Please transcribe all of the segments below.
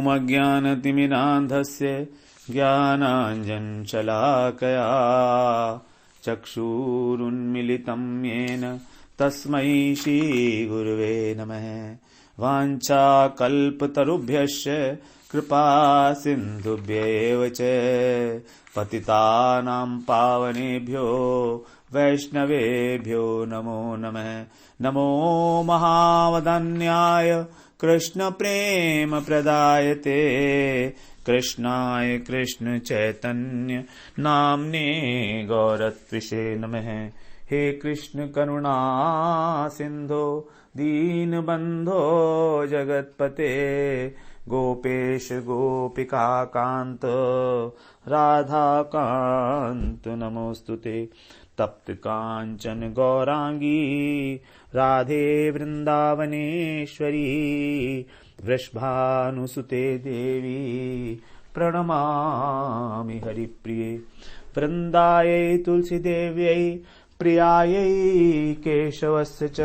अज्ञानतिमिरान्धस्य ज्ञानाञ्जनशलाकया चक्षुरुन्मीलितं येन तस्मै श्रीगुरुवे नमः। वाञ्छाकल्पतरुभ्यश्च कृपा सिन्धुभ्येव च पतितानां पावनेभ्यो वैष्णवेभ्यो नमो नमः। नमो महावदन्याय कृष्ण प्रेम प्रदायते कृष्णाय कृष्ण चैतन्य नाम्ने गौरत्विषे नमः। हे कृष्ण करुणा सिंधो दीनबंधो जगत्पते गोपेश गोपिका कांत राधा कांत नमोस्तुते। तप्त कांचन गौरांगी राधे वृंदावनेश्वरी वृषभानुसुते देवी प्रणमामि हरिप्रिये। वृंदायै तुलसीदेव्यै प्रियायै केशवस्य च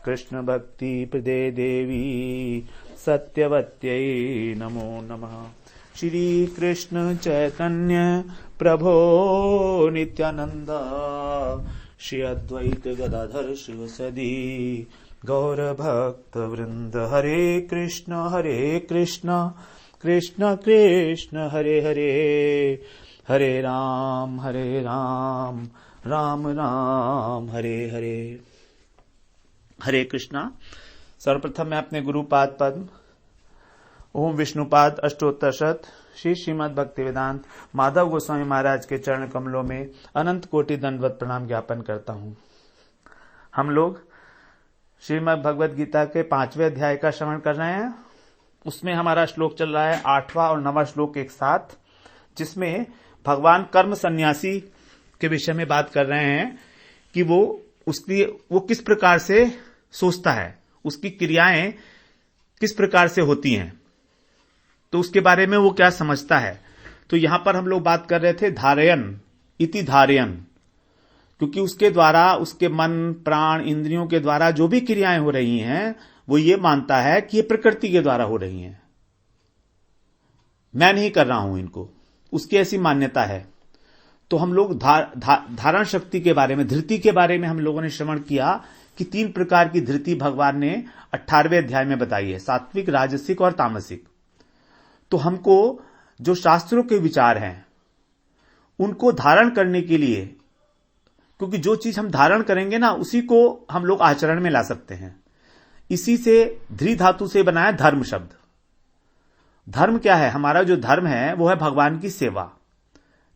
कृष्ण भक्ति प्रदे देवी सत्यवत्यै नमो नमः। श्री कृष्ण चैतन्य प्रभो नित्यानंद श्री अद्वैत गदाधर शिवसदी गौर भक्त वृंद। हरे कृष्ण कृष्ण कृष्ण हरे हरे हरे राम राम राम हरे हरे। हरे कृष्णा। सर्वप्रथम मैं अपने गुरुपाद पद्म ओम विष्णुपाद अष्टोत्तर शत श्री श्रीमद् भक्ति वेदांत माधव गोस्वामी महाराज के चरण कमलों में अनंत कोटि दंडवत प्रणाम ज्ञापन करता हूं। हम लोग श्रीमद् भगवद गीता के 5वें अध्याय का श्रवण कर रहे हैं। उसमें हमारा श्लोक चल रहा है 8वां और 9वां श्लोक एक साथ, जिसमें भगवान कर्म सन्यासी के विषय में बात कर रहे हैं कि वो किस प्रकार से सोचता है, उसकी क्रियाएं किस प्रकार से होती हैं, तो उसके बारे में वो क्या समझता है। तो यहां पर हम लोग बात कर रहे थे धारयन इति धारयन, क्योंकि उसके द्वारा उसके मन प्राण इंद्रियों के द्वारा जो भी क्रियाएं हो रही हैं वो ये मानता है कि ये प्रकृति के द्वारा हो रही हैं, मैं नहीं कर रहा हूं इनको, उसकी ऐसी मान्यता है। तो हम लोग धारण शक्ति के बारे में, धृति के बारे में हम लोगों ने श्रवण किया कि 3 प्रकार की धृति भगवान ने 18वें अध्याय में बताई है, सात्विक राजसिक और तामसिक। तो हमको जो शास्त्रों के विचार हैं उनको धारण करने के लिए, क्योंकि जो चीज हम धारण करेंगे ना उसी को हम लोग आचरण में ला सकते हैं। इसी से ध्री धातु से बना है धर्म शब्द। धर्म क्या है? हमारा जो धर्म है वो है भगवान की सेवा,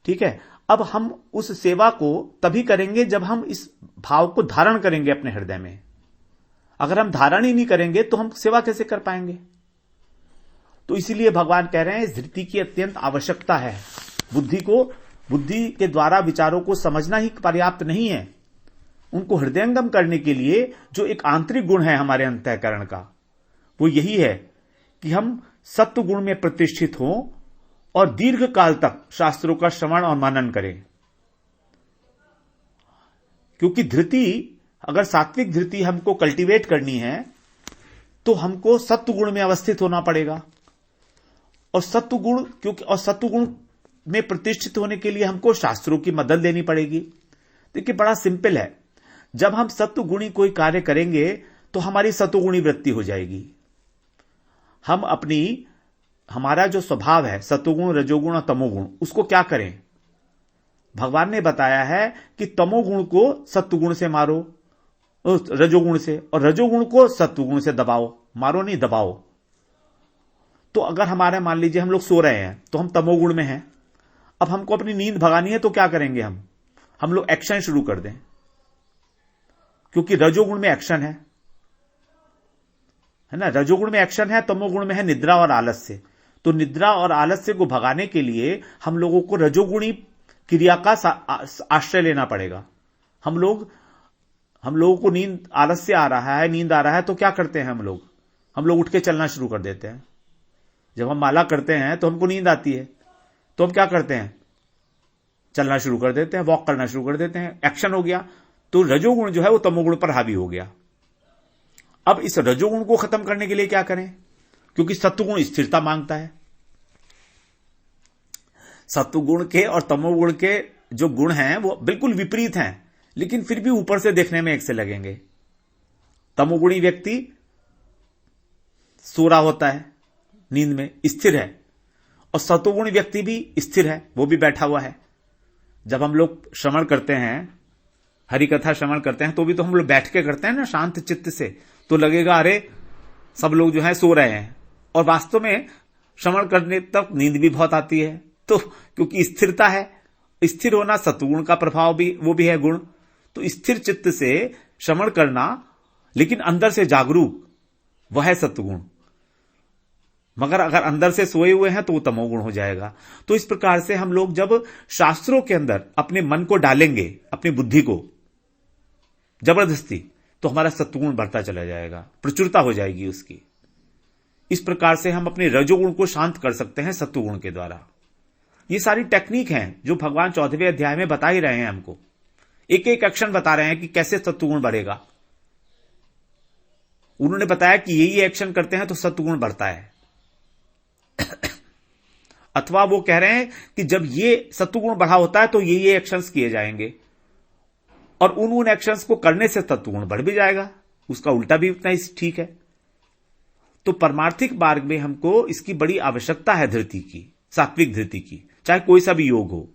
ठीक है। अब हम उस सेवा को तभी करेंगे जब हम इस भाव को धारण करेंगे अपने हृदय में। अगर हम धारण ही नहीं करेंगे तो हम सेवा कैसे कर पाएंगे? तो इसीलिए भगवान कह रहे हैं इस धृति की अत्यंत आवश्यकता है। बुद्धि के द्वारा विचारों को समझना ही पर्याप्त नहीं है, उनको हृदयंगम करने के लिए जो एक आंतरिक गुण है हमारे अंतःकरण का, वो यही है कि हम सत्व गुण में प्रतिष्ठित हों और दीर्घ काल तक शास्त्रों का श्रवण और मनन करें। क्योंकि धृति, अगर सात्विक धृति हमको कल्टीवेट करनी है तो हमको सत्व गुण में अवस्थित होना पड़ेगा। और सत्व गुण में प्रतिष्ठित होने के लिए हमको शास्त्रों की मदद लेनी पड़ेगी। देखिए बड़ा सिंपल है, जब हम सत्वगुणी कोई कार्य करेंगे तो हमारी सत्वगुणी वृत्ति हो जाएगी। हमारा जो स्वभाव है सत्वगुण रजोगुण और तमोगुण, उसको क्या करें? भगवान ने बताया है कि तमोगुण को सत्वगुण से मारो, रजोगुण से, और रजोगुण को सत्वगुण से दबाओ, मारो नहीं दबाओ। तो अगर हमारे मान लीजिए हम लोग सो रहे हैं तो हम तमोगुण में हैं, अब हमको अपनी नींद भगानी है तो क्या करेंगे? हम लोग एक्शन शुरू कर दें, क्योंकि रजोगुण में एक्शन है ना, रजोगुण में एक्शन है, तमोगुण में है निद्रा और आलस्य। तो निद्रा और आलस्य को भगाने के लिए हम लोगों को रजोगुणी क्रिया का आश्रय लेना पड़ेगा। हम लोगों को आलस्य आ रहा है, नींद आ रहा है, तो क्या करते हैं हम लोग उठ के चलना शुरू कर देते हैं। जब हम माला करते हैं तो हमको नींद आती है, तो हम क्या करते हैं? चलना शुरू कर देते हैं, वॉक करना शुरू कर देते हैं, एक्शन हो गया। तो रजोगुण जो है वो तमोगुण पर हावी हो गया। अब इस रजोगुण को खत्म करने के लिए क्या करें? क्योंकि सत्वगुण स्थिरता मांगता है। सत्वगुण के और तमोगुण के जो गुण हैं वो बिल्कुल विपरीत हैं, लेकिन फिर भी ऊपर से देखने में एक से लगेंगे। तमोगुणी व्यक्ति सो रहा होता है, नींद में स्थिर है, और सत्वगुणी व्यक्ति भी स्थिर है, वो भी बैठा हुआ है। जब हम लोग श्रवण करते हैं, हरि कथा श्रवण करते हैं, तो भी तो हम लोग बैठ के करते हैं ना, शांत चित्त से, तो लगेगा अरे सब लोग जो है सो रहे हैं, और वास्तव में श्रवण करने तक नींद भी बहुत आती है। तो क्योंकि स्थिरता है, स्थिर होना सत्वगुण का प्रभाव भी, वो भी है गुण। तो स्थिर चित्त से श्रवण करना, लेकिन अंदर से जागरूक, वह है सत्वगुण। मगर अगर अंदर से सोए हुए हैं तो वो तमोगुण हो जाएगा। तो इस प्रकार से हम लोग जब शास्त्रों के अंदर अपने मन को डालेंगे, अपनी बुद्धि को जबरदस्ती, तो हमारा सत्वगुण बढ़ता चला जाएगा, प्रचुरता हो जाएगी उसकी। इस प्रकार से हम अपने रजोगुण को शांत कर सकते हैं सत्वगुण के द्वारा। ये सारी टेक्निक हैं जो भगवान 14वें अध्याय में बता ही रहे हैं हमको। एक एक एक्शन बता रहे हैं कि कैसे सत्वगुण बढ़ेगा। उन्होंने बताया कि यही एक्शन करते हैं तो सत्वगुण बढ़ता है। अथवा वो कह रहे हैं कि जब ये सत्वगुण बढ़ा होता है तो ये एक्शंस किए जाएंगे, और उन एक्शंस को करने से सत्वगुण बढ़ भी जाएगा। उसका उल्टा भी उतना ही ठीक है। तो परमार्थिक मार्ग में हमको इसकी बड़ी आवश्यकता है, धृति की, सात्विक धृति की। चाहे कोई सा भी योग हो,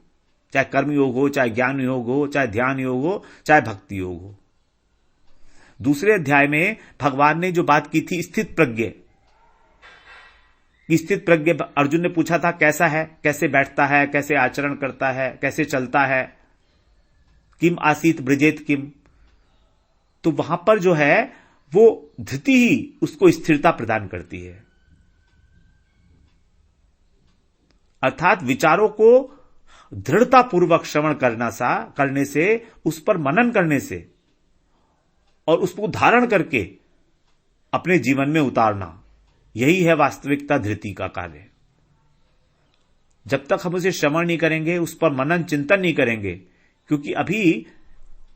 चाहे कर्म योग हो, चाहे ज्ञान योग हो, चाहे ध्यान योग हो, चाहे भक्ति योग हो। दूसरे अध्याय में भगवान ने जो बात की थी स्थित प्रज्ञ, स्थित प्रज्ञ अर्जुन ने पूछा था कैसा है, कैसे बैठता है, कैसे आचरण करता है, कैसे चलता है, किम आसीत ब्रजेत किम। तो वहां पर जो है वो धृति ही उसको स्थिरता प्रदान करती है। अर्थात विचारों को दृढ़तापूर्वक श्रवण करने से, उस पर मनन करने से, और उसको धारण करके अपने जीवन में उतारना, यही है वास्तविकता धृति का कार्य। जब तक हम उसे श्रवण नहीं करेंगे, उस पर मनन चिंतन नहीं करेंगे, क्योंकि अभी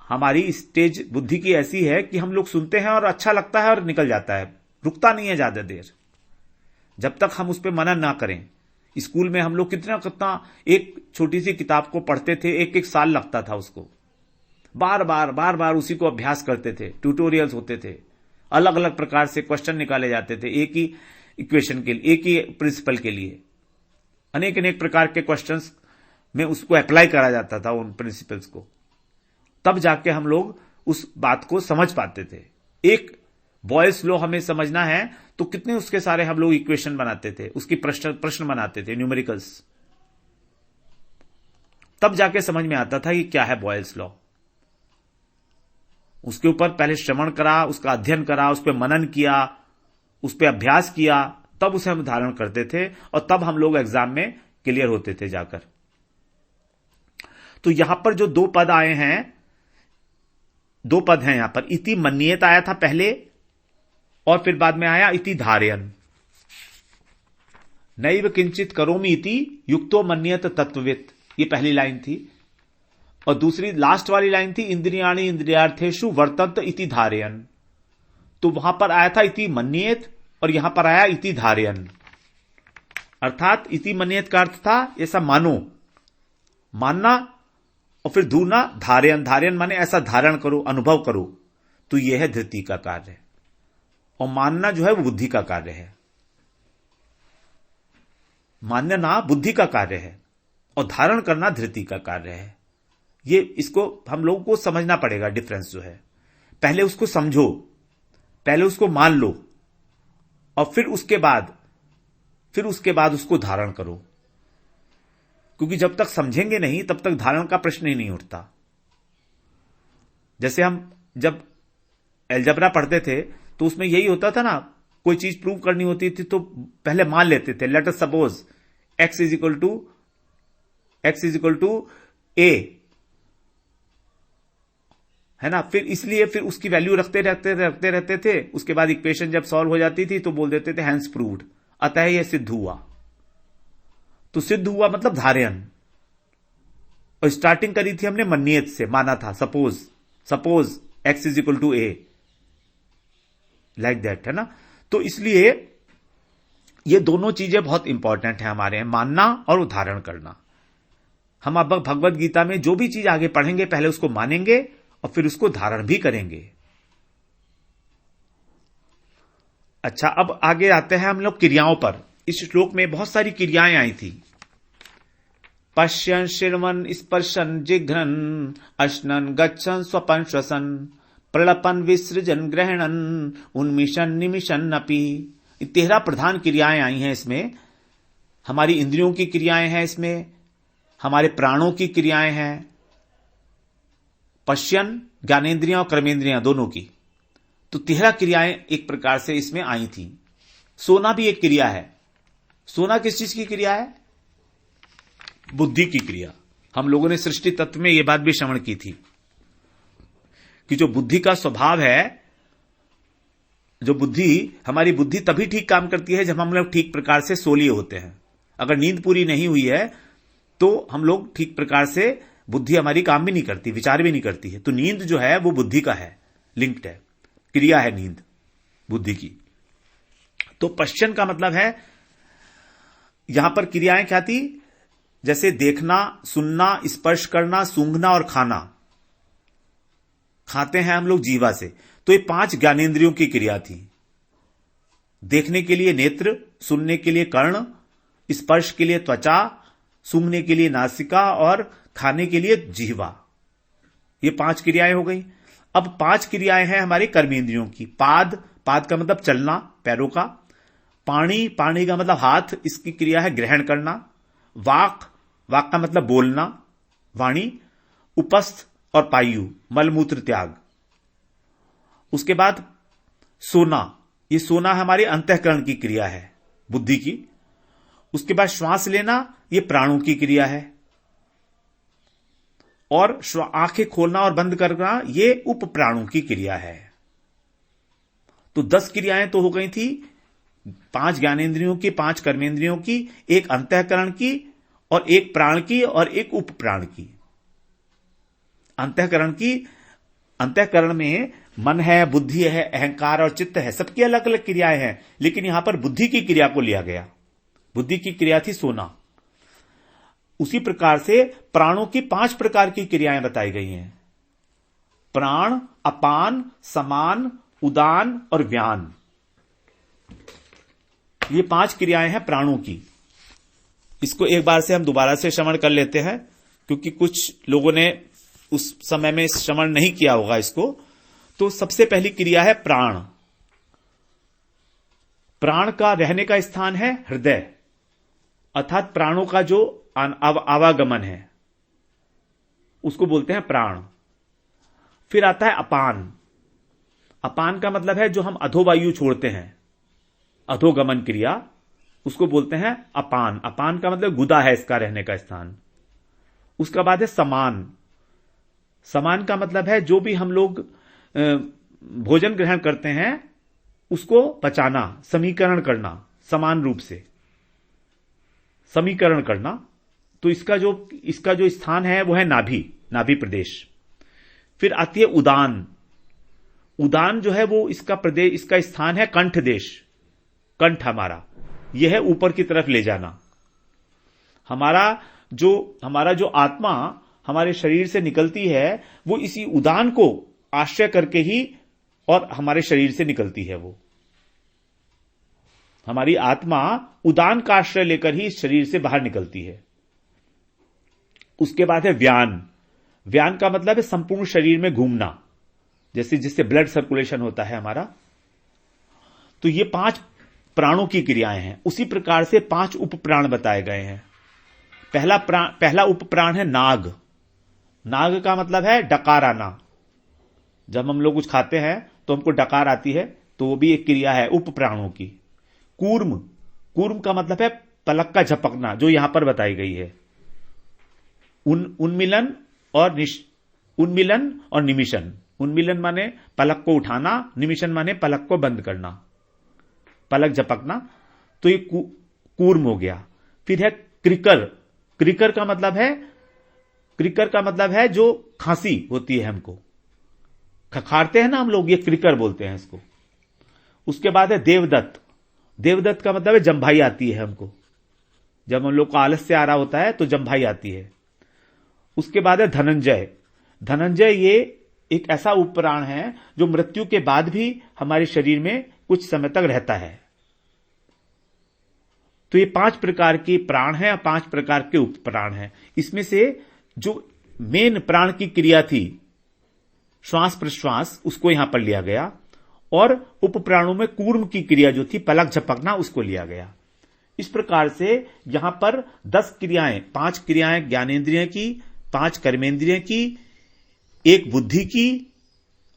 हमारी स्टेज बुद्धि की ऐसी है कि हम लोग सुनते हैं और अच्छा लगता है और निकल जाता है, रुकता नहीं है ज्यादा देर। जब तक हम उस पर मनन ना करें, स्कूल में हम लोग कितना एक छोटी सी किताब को पढ़ते थे, एक एक साल लगता था उसको, बार बार उसी को अभ्यास करते थे, ट्यूटोरियल्स होते थे, अलग अलग प्रकार से क्वेश्चन निकाले जाते थे, एक ही इक्वेशन के लिए, एक ही प्रिंसिपल के लिए, अनेक अनेक प्रकार के क्वेश्चंस में उसको अप्लाई करा जाता था, उन प्रिंसिपल्स को। तब जाके हम लोग उस बात को समझ पाते थे। एक बॉयल्स लॉ हमें समझना है तो कितने उसके सारे हम लोग इक्वेशन बनाते थे, उसकी प्रश्न बनाते थे, न्यूमेरिकल्स। तब जाके समझ में आता था कि क्या है बॉयल्स लॉ। उसके ऊपर पहले श्रवण करा, उसका अध्ययन करा, उस पर मनन किया, उस पर अभ्यास किया, तब उसे हम धारण करते थे, और तब हम लोग एग्जाम में क्लियर होते थे जाकर। तो यहां पर जो दो पद आए हैं, दो पद हैं यहां पर। इति मन्येत आया था पहले, और फिर बाद में आया इति धारयन। नैव किंचित करोमि इति युक्तो मन्येत तत्ववित्, ये पहली लाइन थी। और दूसरी लास्ट वाली लाइन थी इंद्रियाणि इंद्रियार्थेषु वर्तन्त इति धारयन। तो वहां पर आया था इति मन्येत, और यहां पर आया इति धारयन। अर्थात इति मन्येत का अर्थ था ऐसा मानो, मानना, और फिर धूना धारयन, धारयन माने ऐसा धारण करो, अनुभव करो। तो यह है धृति का कार्य, और मानना जो है वो बुद्धि का कार्य है। मानना बुद्धि का कार्य है, और धारण करना धृति का कार्य है। ये इसको हम लोगों को समझना पड़ेगा, डिफरेंस जो है। पहले उसको समझो, पहले उसको मान लो, और फिर उसके बाद उसको धारण करो। क्योंकि जब तक समझेंगे नहीं तब तक धारण का प्रश्न ही नहीं उठता। जैसे हम जब अलजेब्रा पढ़ते थे तो उसमें यही होता था ना, कोई चीज प्रूव करनी होती थी तो पहले मान लेते थे, let us suppose x is equal to a, है ना। फिर उसकी वैल्यू रखते रहते थे। उसके बाद इक्वेशन जब सॉल्व हो जाती थी तो बोल देते थे हैंस प्रूव्ड, अतः यह सिद्ध हुआ। तो सिद्ध हुआ मतलब धारयन। और स्टार्टिंग करी थी हमने मन्येत से, माना था, suppose x is equal to a, like that, है ना। तो इसलिए ये दोनों चीजें बहुत इंपॉर्टेंट है हमारे यहाँ, मानना और उदाहरण करना। हम अब भगवत गीता में जो भी चीज आगे पढ़ेंगे पहले उसको मानेंगे और फिर उसको धारण भी करेंगे। अच्छा, अब आगे आते हैं हम लोग क्रियाओं पर। इस श्लोक में बहुत सारी क्रियाएं आई थी। पश्यन् शृण्वन् स्पर्शन् जिघ्रन् अश्नन् गच्छन् स्वपन् श्वसन् प्रलपन् विसृजन् ग्रहणन् उन्मिषन् निमिषन् अपि। 13 प्रधान क्रियाएं आई हैं इसमें। हमारी इंद्रियों की क्रियाएं हैं इसमें, हमारे प्राणों की क्रियाएं हैं, पश्यन् ज्ञानेन्द्रियां और कर्मेंद्रियां दोनों की। तो 13 क्रियाएं एक प्रकार से इसमें आई थी। सोना भी एक क्रिया है। सोना किस चीज की क्रिया है? बुद्धि की क्रिया। हम लोगों ने सृष्टि तत्व में यह बात भी श्रवण की थी कि जो बुद्धि का स्वभाव है, जो बुद्धि, हमारी बुद्धि तभी ठीक काम करती है जब हम लोग ठीक प्रकार से सो लिए होते हैं। अगर नींद पूरी नहीं हुई है तो हम लोग ठीक प्रकार से, बुद्धि हमारी काम भी नहीं करती, विचार भी नहीं करती है। तो नींद जो है वो बुद्धि का है, लिंक्ड है, क्रिया है नींद बुद्धि की। तो पश्चन का मतलब है, यहां पर क्रियाएं क्या थी? जैसे देखना, सुनना, स्पर्श करना, सूंघना और खाना। खाते हैं हम लोग जीवा से, तो ये 5 ज्ञानेंद्रियों की क्रिया थी। देखने के लिए नेत्र, सुनने के लिए कर्ण, स्पर्श के लिए त्वचा, सूंघने के लिए नासिका और खाने के लिए जिह्वा। ये 5 क्रियाएं हो गई। अब 5 क्रियाएं हैं हमारी कर्मेंद्रियों की। पाद, पाद का मतलब चलना, पैरों का। पाणी, पाणी का मतलब हाथ, इसकी क्रिया है ग्रहण करना। वाक, वाक का मतलब बोलना, वाणी। उपस्थ और पायु, मलमूत्र त्याग। उसके बाद सोना, ये सोना हमारे अंतःकरण की क्रिया है, बुद्धि की। उसके बाद श्वास लेना, ये प्राणों की क्रिया है। और आंखें खोलना और बंद करना, ये उप प्राणों की क्रिया है। तो 10 क्रियाएं तो हो गई थी, 5 ज्ञानेंद्रियों की, 5 कर्मेंद्रियों की, एक अंतःकरण की और एक प्राण की और एक उप प्राण की। अंतःकरण की, अंतःकरण में मन है, बुद्धि है, अहंकार और चित्त है, सबकी अलग अलग क्रियाएं हैं, लेकिन यहां पर बुद्धि की क्रिया को लिया गया। बुद्धि की क्रिया थी सोना। उसी प्रकार से प्राणों की 5 प्रकार की क्रियाएं बताई गई हैं। प्राण, अपान, समान, उदान और व्यान। ये 5 क्रियाएं हैं प्राणों की। इसको एक बार से हम दोबारा से श्रवण कर लेते हैं, क्योंकि कुछ लोगों ने उस समय में श्रवण नहीं किया होगा इसको। तो सबसे पहली क्रिया है प्राण। प्राण का रहने का स्थान है हृदय, अर्थात प्राणों का जो आवागमन है उसको बोलते हैं प्राण। फिर आता है अपान। अपान का मतलब है जो हम अधोवायु छोड़ते हैं, अधोगमन क्रिया, उसको बोलते हैं अपान। अपान का मतलब गुदा है इसका रहने का स्थान। उसका बाद है समान। समान का मतलब है जो भी हम लोग भोजन ग्रहण करते हैं उसको पचाना, समीकरण करना, समान रूप से समीकरण करना। तो इसका जो स्थान है वो है नाभि, नाभि प्रदेश। फिर आती है उदान। उदान जो है वो इसका प्रदेश, इसका स्थान है कंठ देश। कंठ हमारा यह है ऊपर की तरफ ले जाना। हमारा जो आत्मा हमारे शरीर से निकलती है वो इसी उदान को आश्रय करके ही और हमारे शरीर से निकलती है। वो हमारी आत्मा उदान का आश्रय लेकर ही इस शरीर से बाहर निकलती है। उसके बाद है व्यान। व्यान का मतलब है संपूर्ण शरीर में घूमना, जैसे जिससे ब्लड सर्कुलेशन होता है हमारा। तो ये 5 प्राणों की क्रियाएं हैं। उसी प्रकार से 5 उप प्राण बताए गए हैं। पहला उप प्राण है नाग। नाग का मतलब है डकार आना। जब हम लोग कुछ खाते हैं तो हमको डकार आती है, तो वो भी एक क्रिया है उप प्राणों की। कूर्म, कूर्म का मतलब है पलक का झपकना, जो यहां पर बताई गई है। उन्मिलन और निमिशन। उन्मिलन माने पलक को उठाना, निमिशन माने पलक को बंद करना, पलक झपकना। तो ये कूर्म हो गया। फिर है क्रिकर। क्रिकर का मतलब है जो खांसी होती है, हमको खखारते हैं ना हम लोग, ये क्रिकर बोलते हैं इसको। उसके बाद है देवदत्त। देवदत्त का मतलब है जम्भाई आती है हमको, जब हम लोग को आलस्य आ रहा होता है तो जम्भाई आती है। उसके बाद है धनंजय। धनंजय ये एक ऐसा उपप्राण है जो मृत्यु के बाद भी हमारे शरीर में कुछ समय तक रहता है। तो ये 5 प्रकार के प्राण हैं और 5 प्रकार के उपप्राण हैं। इसमें से जो मेन प्राण की क्रिया थी श्वास प्रश्वास, उसको यहां पर लिया गया, और उपप्राणों में कूर्म की क्रिया जो थी पलक झपकना, उसको लिया गया। इस प्रकार से यहां पर 10 क्रियाएं, 5 क्रियाएं ज्ञानेंद्रिय की, 5 कर्मेंद्रिय की, 1 बुद्धि की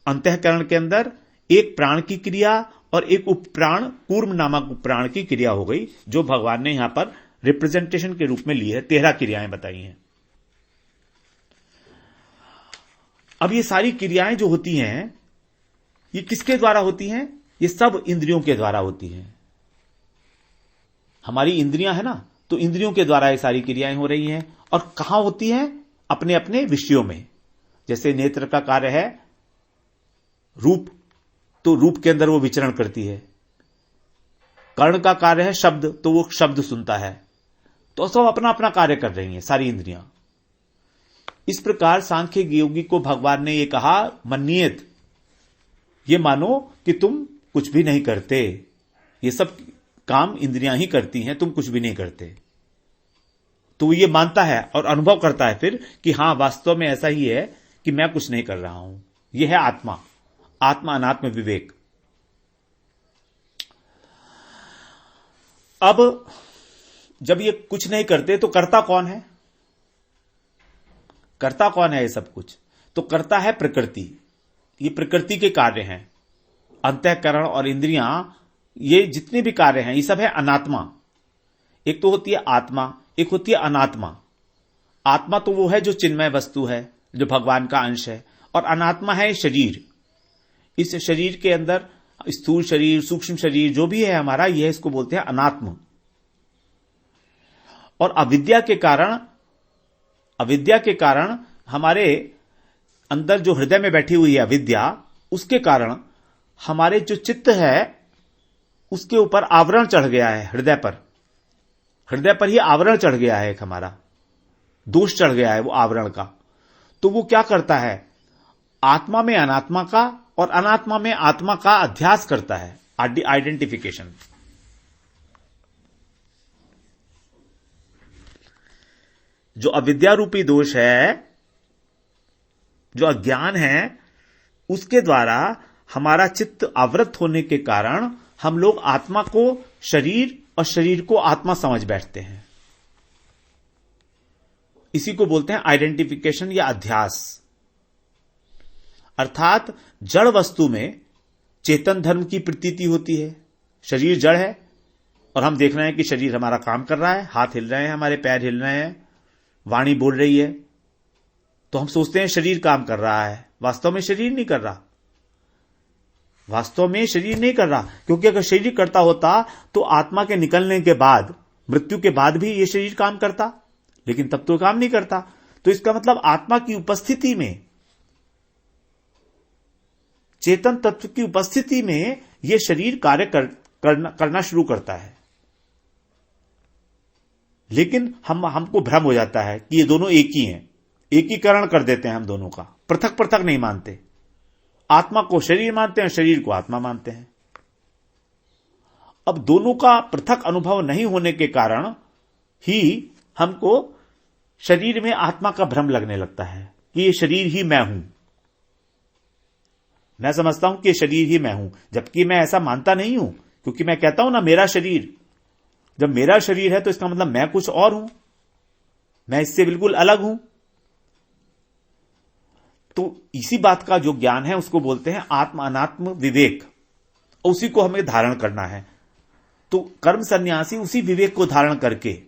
अंतःकरण के अंदर, 1 प्राण की क्रिया और 1 उपप्राण कूर्म नामक उपप्राण की क्रिया हो गई, जो भगवान ने यहां पर रिप्रेजेंटेशन के रूप में ली है। 13 क्रियाएं बताई हैं। अब ये सारी क्रियाएं जो होती हैं ये किसके द्वारा होती हैं? ये सब इंद्रियों के द्वारा होती हैं। हमारी इंद्रियां है ना, तो इंद्रियों के द्वारा ये सारी क्रियाएं हो रही हैं। और कहां होती हैं? अपने अपने विषयों में। जैसे नेत्र का कार्य है रूप, तो रूप के अंदर वो विचरण करती है। कर्ण का कार्य है शब्द, तो वो शब्द सुनता है। तो सब अपना अपना कार्य कर रही हैं सारी इंद्रियां। इस प्रकार सांख्य योगी को भगवान ने ये कहा, मन्येत, ये मानो कि तुम कुछ भी नहीं करते, ये सब काम इंद्रियां ही करती हैं, तुम कुछ भी नहीं करते। तो वो ये मानता है और अनुभव करता है फिर कि हां वास्तव में ऐसा ही है कि मैं कुछ नहीं कर रहा हूं। यह है आत्मा, आत्मा अनात्म विवेक। अब जब ये कुछ नहीं करते तो करता कौन है? करता कौन है ये सब कुछ? तो करता है प्रकृति। ये प्रकृति के कार्य हैं। अंतःकरण और इंद्रियां, ये जितने भी कार्य हैं ये सब है अनात्मा। एक तो होती है आत्मा, एक होती है अनात्मा। आत्मा तो वो है जो चिन्मय वस्तु है, जो भगवान का अंश है, और अनात्मा है शरीर। इस शरीर के अंदर स्थूल शरीर, सूक्ष्म शरीर जो भी है हमारा, यह इसको बोलते हैं अनात्म। और अविद्या के कारण हमारे अंदर जो हृदय में बैठी हुई है अविद्या, उसके कारण हमारे जो चित्त है उसके ऊपर आवरण चढ़ गया है। हृदय पर ही आवरण चढ़ गया है, एक हमारा दोष चढ़ गया है वो आवरण का। तो वो क्या करता है? आत्मा में अनात्मा का और अनात्मा में आत्मा का अध्यास करता है, आइडेंटिफिकेशन। जो अविद्या रूपी दोष है, जो अज्ञान है, उसके द्वारा हमारा चित्त आवृत होने के कारण हम लोग आत्मा को शरीर और शरीर को आत्मा समझ बैठते हैं। इसी को बोलते हैं आइडेंटिफिकेशन या अध्यास। अर्थात जड़ वस्तु में चेतन धर्म की प्रतीति होती है। शरीर जड़ है और हम देख रहे हैं कि शरीर हमारा काम कर रहा है, हाथ हिल रहे हैं, हमारे पैर हिल रहे हैं, वाणी बोल रही है, तो हम सोचते हैं शरीर काम कर रहा है। वास्तव में शरीर नहीं कर रहा। वास्तव में शरीर नहीं कर रहा, क्योंकि अगर शरीर करता होता तो आत्मा के निकलने के बाद, मृत्यु के बाद भी ये शरीर काम करता, लेकिन तब तो काम नहीं करता। तो इसका मतलब आत्मा की उपस्थिति में, चेतन तत्व की उपस्थिति में यह शरीर कार्य करना शुरू करता है। लेकिन हमको भ्रम हो जाता है कि ये दोनों एक ही हैं। एकीकरण कर देते हैं हम दोनों का, पृथक पृथक नहीं मानते। आत्मा को शरीर मानते हैं, शरीर को आत्मा मानते हैं। अब दोनों का पृथक अनुभव नहीं होने के कारण ही हमको शरीर में आत्मा का भ्रम लगने लगता है कि ये शरीर ही मैं हूं। मैं समझता हूं कि ये शरीर ही मैं हूं, जबकि मैं ऐसा मानता नहीं हूं, क्योंकि मैं कहता हूं ना मेरा शरीर। जब मेरा शरीर है तो इसका मतलब मैं कुछ और हूं, मैं इससे बिल्कुल अलग हूं। तो इसी बात का जो ज्ञान है उसको बोलते हैं आत्म अनात्म विवेक, और उसी को हमें धारण करना है। तो कर्म सन्यासी उसी विवेक को धारण करके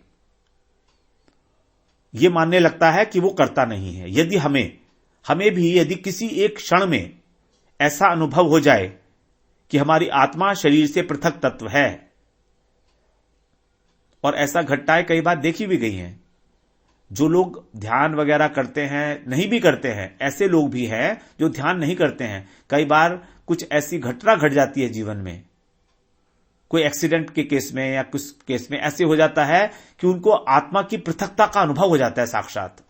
यह मानने लगता है कि वो करता नहीं है। यदि हमें भी यदि किसी एक क्षण में ऐसा अनुभव हो जाए कि हमारी आत्मा शरीर से पृथक तत्व है, और ऐसा घटनाएं कई बार देखी भी गई हैं। जो लोग ध्यान वगैरह करते हैं, नहीं भी करते हैं, ऐसे लोग भी हैं जो ध्यान नहीं करते हैं। कई बार कुछ ऐसी घटना घट जाती है जीवन में कोई एक्सीडेंट के केस में या कुछ केस में ऐसे हो जाता है कि उनको आत्मा की पृथकता का अनुभव हो जाता है साक्षात।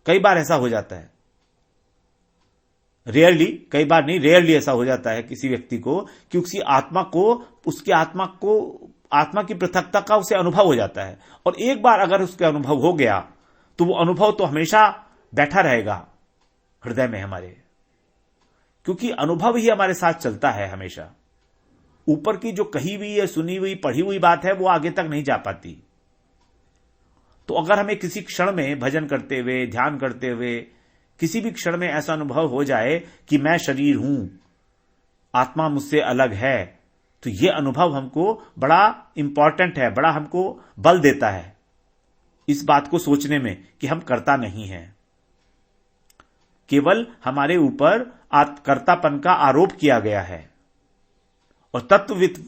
कई बार ऐसा हो जाता है, रेयरली, कई बार नहीं, रेयरली ऐसा हो जाता है किसी व्यक्ति को कि उसकी आत्मा की पृथकता का उसे अनुभव हो जाता है। और एक बार अगर उसके अनुभव हो गया तो वो अनुभव तो हमेशा बैठा रहेगा हृदय में हमारे, क्योंकि अनुभव ही हमारे साथ चलता है हमेशा। ऊपर की जो कही हुई या सुनी हुई पढ़ी हुई बात है वो आगे तक नहीं जा पाती। तो अगर हमें किसी क्षण में भजन करते हुए, ध्यान करते हुए किसी भी क्षण में ऐसा अनुभव हो जाए कि मैं शरीर हूं, आत्मा मुझसे अलग है, तो यह अनुभव हमको बड़ा इंपॉर्टेंट है, बड़ा हमको बल देता है इस बात को सोचने में कि हम कर्ता नहीं हैं। केवल हमारे ऊपर कर्तापन का आरोप किया गया है और तत्वविद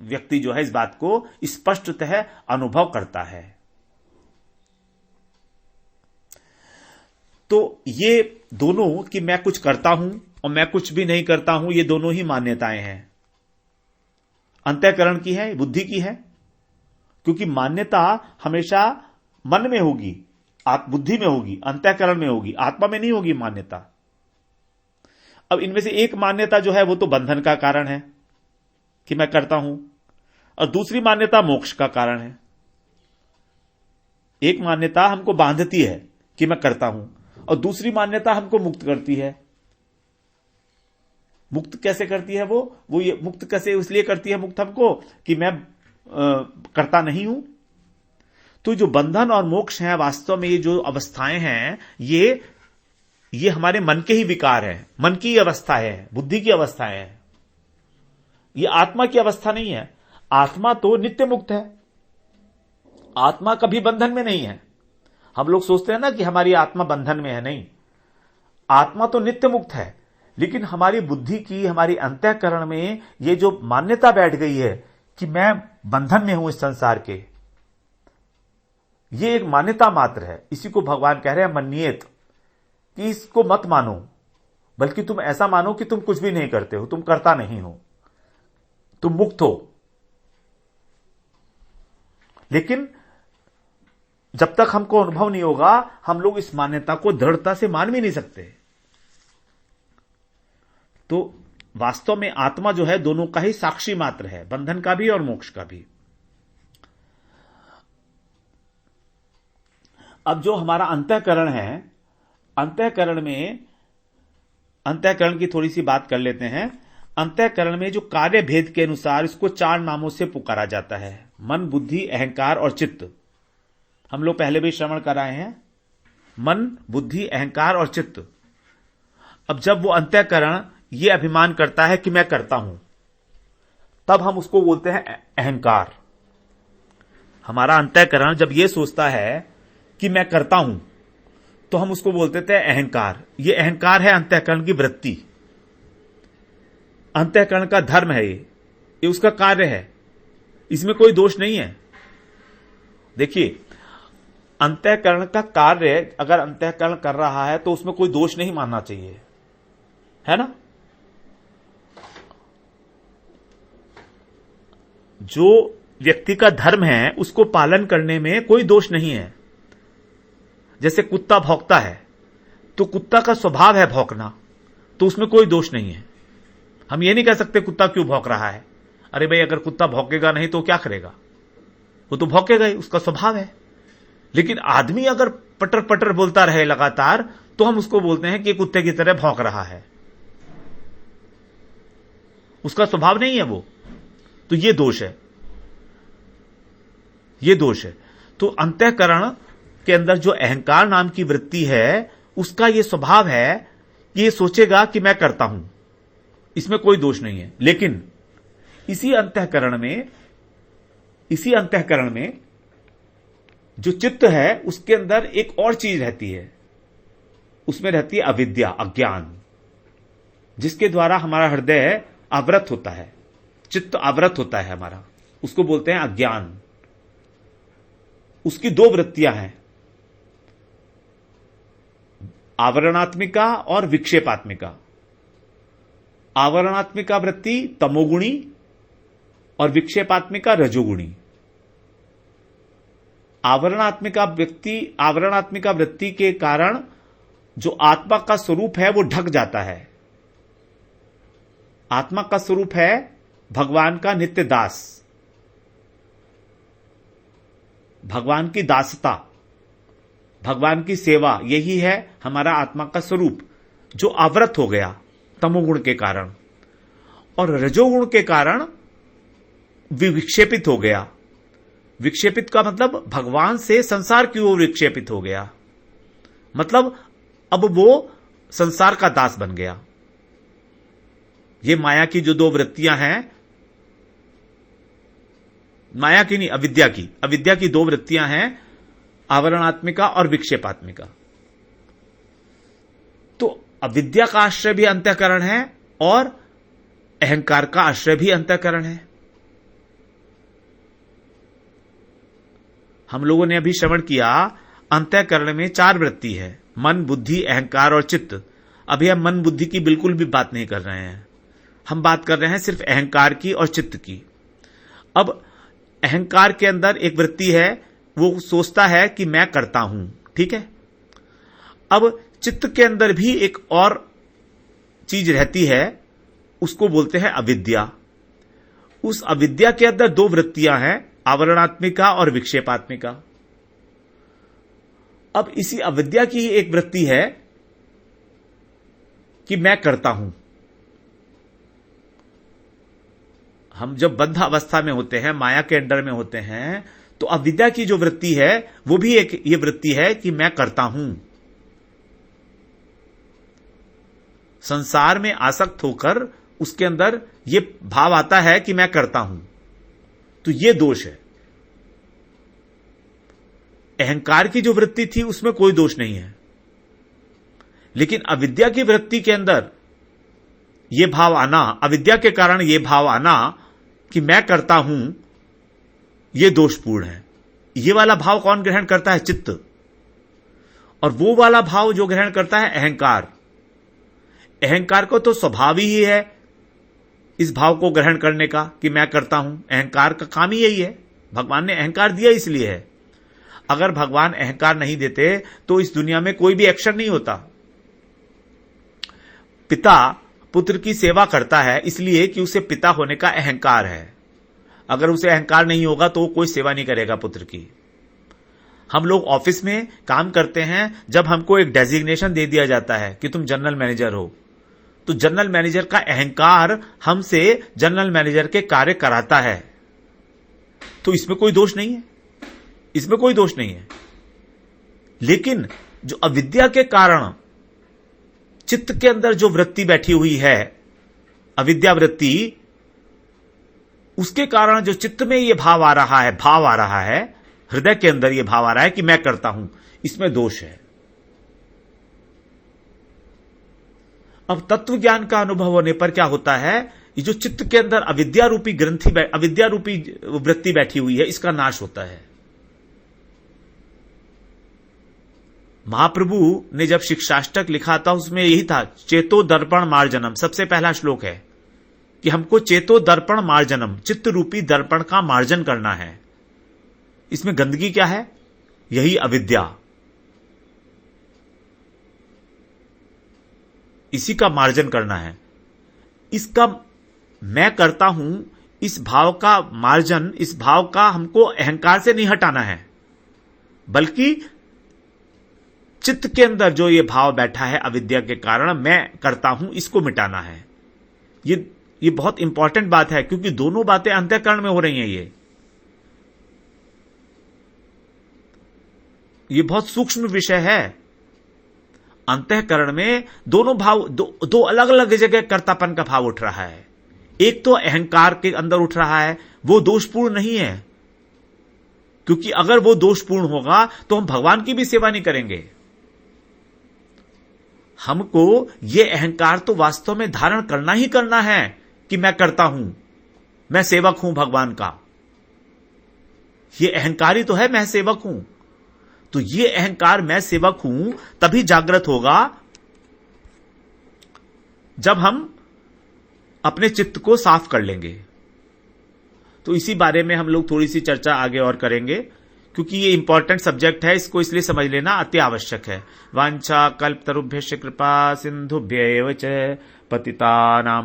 व्यक्ति जो है इस बात को स्पष्टतः अनुभव करता है। तो ये दोनों कि मैं कुछ करता हूं और मैं कुछ भी नहीं करता हूं, ये दोनों ही मान्यताएं हैं, अंतःकरण की है, बुद्धि की है। क्योंकि मान्यता हमेशा मन में होगी, बुद्धि में होगी, अंतःकरण में होगी, आत्मा में नहीं होगी मान्यता। अब इनमें से एक मान्यता जो है वो तो बंधन का कारण है कि मैं करता हूं, और दूसरी मान्यता मोक्ष का कारण है। एक मान्यता हमको बांधती है कि मैं करता हूं, और दूसरी मान्यता हमको मुक्त करती है। मुक्त कैसे करती है वो ये मुक्त कैसे इसलिए करती है मुक्त हमको कि मैं करता नहीं हूं। तो जो बंधन और मोक्ष है, वास्तव में ये जो अवस्थाएं हैं, ये हमारे मन के ही विकार है, मन की अवस्था है, बुद्धि की अवस्था है। ये आत्मा की अवस्था नहीं है। आत्मा तो नित्य मुक्त है, आत्मा कभी बंधन में नहीं है। हम लोग सोचते हैं ना कि हमारी आत्मा बंधन में है, नहीं, आत्मा तो नित्य मुक्त है। लेकिन हमारी बुद्धि की, हमारी अंतःकरण में ये जो मान्यता बैठ गई है कि मैं बंधन में हूं इस संसार के, ये एक मान्यता मात्र है। इसी को भगवान कह रहे हैं मन्येत, कि इसको मत मानो, बल्कि तुम ऐसा मानो कि तुम कुछ भी नहीं करते हो, तुम करता नहीं हो, तुम मुक्त हो। लेकिन जब तक हमको अनुभव नहीं होगा, हम लोग इस मान्यता को दृढ़ता से मान भी नहीं सकते। तो वास्तव में आत्मा जो है दोनों का ही साक्षी मात्र है, बंधन का भी और मोक्ष का भी। अब जो हमारा अंतःकरण है, अंतःकरण की थोड़ी सी बात कर लेते हैं। अंतःकरण में जो कार्य भेद के अनुसार इसको 4 नामों से पुकारा जाता है: मन, बुद्धि, अहंकार और चित्त। हम लोग पहले भी श्रवण कराए हैं, मन, बुद्धि, अहंकार और चित्त। अब जब वो अंतःकरण ये अभिमान करता है कि मैं करता हूं, तब हम उसको बोलते हैं अहंकार। हमारा अंतःकरण जब ये सोचता है कि मैं करता हूं, तो हम उसको बोलते थे अहंकार। ये अहंकार है अंतःकरण की वृत्ति, अंतःकरण का धर्म है, ये उसका कार्य है, इसमें कोई दोष नहीं है। देखिए, अंतःकरण का कार्य अगर अंतःकरण कर रहा है तो उसमें कोई दोष नहीं मानना चाहिए, है ना। जो व्यक्ति का धर्म है उसको पालन करने में कोई दोष नहीं है। जैसे कुत्ता भौंकता है, तो कुत्ता का स्वभाव है भौंकना, तो उसमें कोई दोष नहीं है। हम ये नहीं कह सकते कुत्ता क्यों भौंक रहा है। अरे भाई, अगर कुत्ता भौंकेगा नहीं तो क्या करेगा, वो तो भौंकेगा ही, उसका स्वभाव है। लेकिन आदमी अगर पटर पटर बोलता रहे लगातार, तो हम उसको बोलते हैं कि कुत्ते की तरह भौंक रहा है, उसका स्वभाव नहीं है वो, तो ये दोष है, ये दोष है। तो अंतःकरण के अंदर जो अहंकार नाम की वृत्ति है, उसका ये स्वभाव है कि ये सोचेगा कि मैं करता हूं, इसमें कोई दोष नहीं है। लेकिन इसी अंतःकरण में जो चित्त है, उसके अंदर एक और चीज रहती है, उसमें रहती है अविद्या, अज्ञान, जिसके द्वारा हमारा हृदय आवृत होता है, चित्त आवृत होता है हमारा, उसको बोलते हैं अज्ञान। उसकी 2 वृत्तियां हैं, आवरणात्मिका और विक्षेपात्मिका। आवरणात्मिका वृत्ति तमोगुणी और विक्षेपात्मिका रजोगुणी। आवरणात्मिका वृत्ति के कारण जो आत्मा का स्वरूप है वो ढक जाता है। आत्मा का स्वरूप है भगवान का नित्य दास, भगवान की दासता, भगवान की सेवा, यही है हमारा आत्मा का स्वरूप, जो आवृत हो गया तमोगुण के कारण, और रजोगुण के कारण विक्षेपित हो गया। विक्षेपित का मतलब भगवान से संसार की ओर विक्षेपित हो गया, मतलब अब वो संसार का दास बन गया। ये माया की जो दो वृत्तियां हैं, माया की नहीं, अविद्या की दो वृत्तियां हैं, आवरणात्मिका और विक्षेपात्मिका। तो अविद्या का आश्रय भी अंतःकरण है और अहंकार का आश्रय भी अंतःकरण है। हम लोगों ने अभी श्रवण किया, अंतःकरण में 4 वृत्ति है, मन, बुद्धि, अहंकार और चित्त। अभी हम मन बुद्धि की बिल्कुल भी बात नहीं कर रहे हैं, हम बात कर रहे हैं सिर्फ अहंकार की और चित्त की। अब अहंकार के अंदर एक वृत्ति है, वो सोचता है कि मैं करता हूं, ठीक है। अब चित्त के अंदर भी एक और चीज रहती है, उसको बोलते हैं अविद्या। उस अविद्या के अंदर 2 वृत्तियां हैं, आवरणात्मिका और विक्षेपात्मिका। अब इसी अविद्या की ही एक वृत्ति है कि मैं करता हूं। हम जब बद्ध अवस्था में होते हैं, माया के अंडर में होते हैं, तो अविद्या की जो वृत्ति है वो भी एक ये वृत्ति है कि मैं करता हूं। संसार में आसक्त होकर उसके अंदर ये भाव आता है कि मैं करता हूं, तो ये दोष है। अहंकार की जो वृत्ति थी उसमें कोई दोष नहीं है, लेकिन अविद्या की वृत्ति के अंदर ये भाव आना, अविद्या के कारण ये भाव आना कि मैं करता हूं, ये दोषपूर्ण है। ये वाला भाव कौन ग्रहण करता है? चित्त। और वो वाला भाव जो ग्रहण करता है अहंकार। अहंकार को तो स्वभाव ही है इस भाव को ग्रहण करने का कि मैं करता हूं। अहंकार का काम ही यही है, भगवान ने अहंकार दिया इसलिए है। अगर भगवान अहंकार नहीं देते तो इस दुनिया में कोई भी एक्शन नहीं होता। पिता पुत्र की सेवा करता है इसलिए कि उसे पिता होने का अहंकार है। अगर उसे अहंकार नहीं होगा तो वो कोई सेवा नहीं करेगा पुत्र की। हम लोग ऑफिस में काम करते हैं, जब हमको एक डेजिग्नेशन दे दिया जाता है कि तुम जनरल मैनेजर हो, तो जनरल मैनेजर का अहंकार हमसे जनरल मैनेजर के कार्य कराता है, तो इसमें कोई दोष नहीं है, इसमें कोई दोष नहीं है। लेकिन जो अविद्या के कारण चित्त के अंदर जो वृत्ति बैठी हुई है, अविद्या वृत्ति, उसके कारण जो चित्त में ये भाव आ रहा है, हृदय के अंदर ये भाव आ रहा है कि मैं करता हूं, इसमें दोष है। अब तत्व ज्ञान का अनुभव होने पर क्या होता है, ये जो चित्त के अंदर अविद्या रूपी अविद्या रूपी वृत्ति बैठी हुई है, इसका नाश होता है। महाप्रभु ने जब शिक्षाष्टक लिखा था उसमें यही था, चेतो दर्पण मार्जनम। सबसे पहला श्लोक है कि हमको चेतो दर्पण मार्जनम, चित्त रूपी दर्पण का मार्जन करना है। इसमें गंदगी क्या है? यही अविद्या, इसी का मार्जन करना है। इसका मैं करता हूं, इस भाव का मार्जन, इस भाव का हमको अहंकार से नहीं हटाना है, बल्कि चित्त के अंदर जो ये भाव बैठा है अविद्या के कारण मैं करता हूं, इसको मिटाना है। ये बहुत इंपॉर्टेंट बात है, क्योंकि दोनों बातें अंतःकरण में हो रही हैं। ये बहुत सूक्ष्म विषय है। अंतःकरण में दोनों भाव, दो अलग अलग जगह कर्तापन का भाव उठ रहा है। एक तो अहंकार के अंदर उठ रहा है, वो दोषपूर्ण नहीं है, क्योंकि अगर वो दोषपूर्ण होगा तो हम भगवान की भी सेवा नहीं करेंगे। हमको ये अहंकार तो वास्तव में धारण करना ही करना है कि मैं करता हूं, मैं सेवक हूं भगवान का। ये अहंकार ही तो है, मैं सेवक हूं। तो ये अहंकार मैं सेवक हूं तभी जागृत होगा जब हम अपने चित्त को साफ कर लेंगे। तो इसी बारे में हम लोग थोड़ी सी चर्चा आगे और करेंगे, क्योंकि ये इंपॉर्टेंट सब्जेक्ट है, इसको इसलिए समझ लेना अति आवश्यक है। वांछा कल्पतरुभ्यश्च कृपा सिंधुभ्यैव च पतितानां